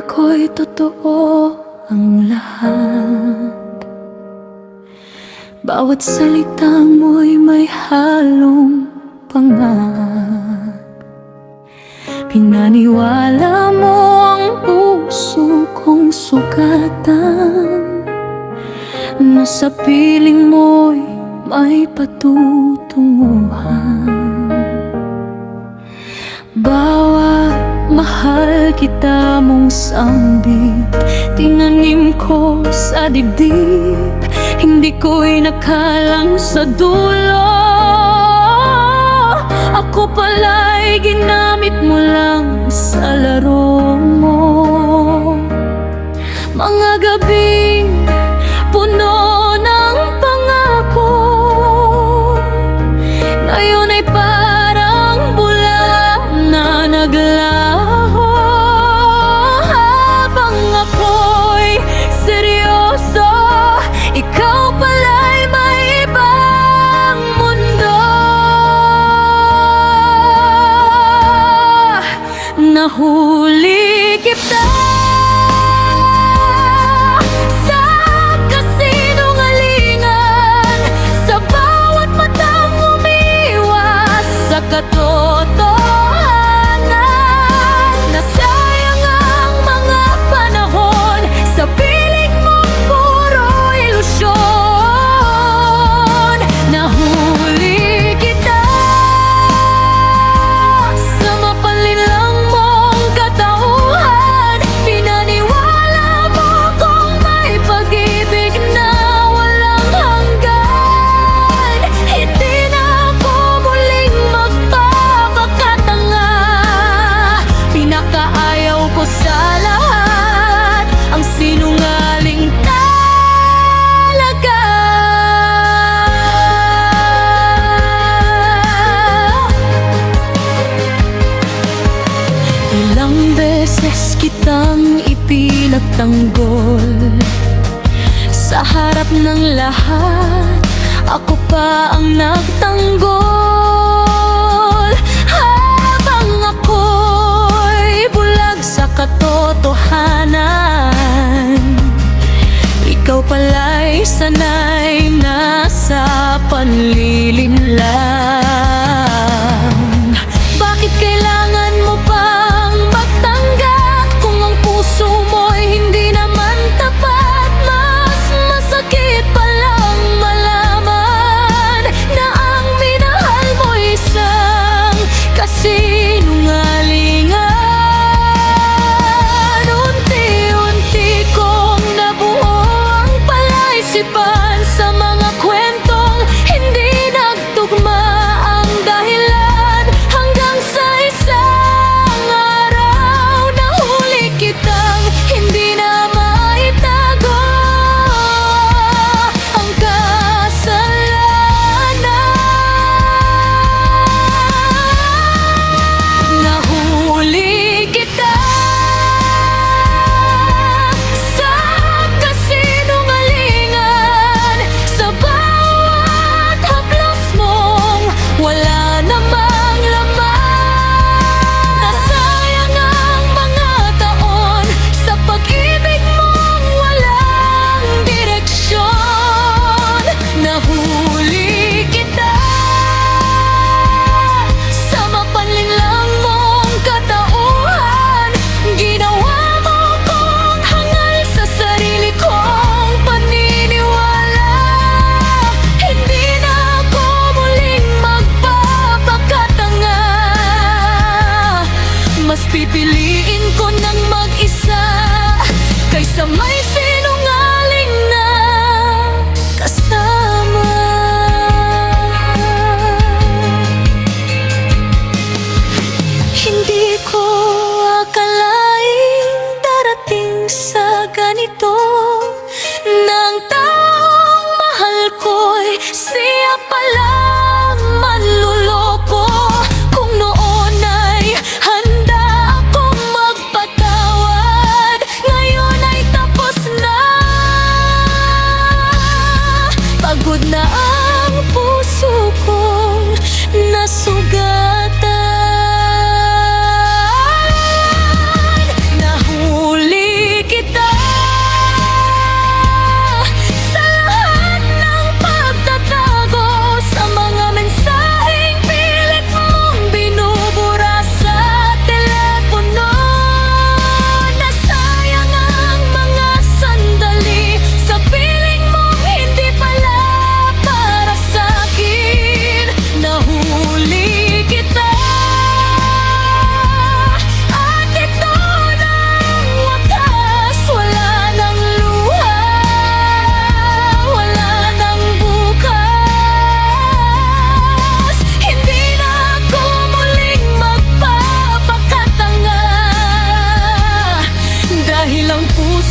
ko'y totoo ang lahat. Bawat salita mo'y may halong pangarap. Pinaniwala mo ang puso kong sugatan, na sa piling mo'y may patutunguhan. Bawat mahal kita mong sambit, tinanim ko sa dibdib. Hindi ko'y nakalang sa dulo, ako pala'y ginamit mo lang sa laro mo. Mga gabing puno ng pangako, ngayon ay parang bula na naglaho. Habang ako'y seryoso, ikaw pala'y may ibang mundo. Nahuli kita sa kasinungalingan, sa bawat matang umiwas sa katotohanan. Nasayang ang mga panahon, sa piling mo puro ilusyon. Nahuli kita sa mapanlinlang mong katauhan. Pinaniwala mo kung may pag-ibig na walang hanggan. Hindi na ako muling magpapakatanga. Pinakaayaw ko sa lahat ang sinungaling talaga. Ilang beses kitang ipinagtanggol, sa harap ng lahat ako pa ang nagtanggol. Habang ako'y bulag sa katotohanan, ikaw pala'y sanay na sa panlilim lang. Bakit kailangan mo pang magtanggap kung ang puso mo'y hindi naman tapat? Mas masakit palang malaman na ang minahal mo isang kasinungalingan. Unti-unti kong nabuo ang palaisipan sa mga kwentong hindi nagtugma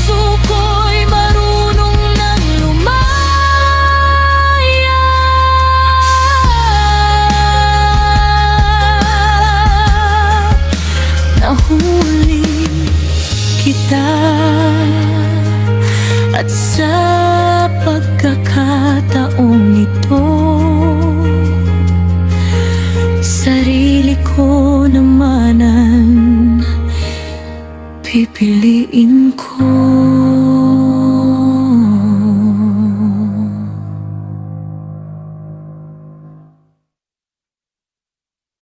puso ko'y marunong nang lumaya. Nahuli kita at sa pagkakataong ito, sarili ko naman ang pipiliin ko.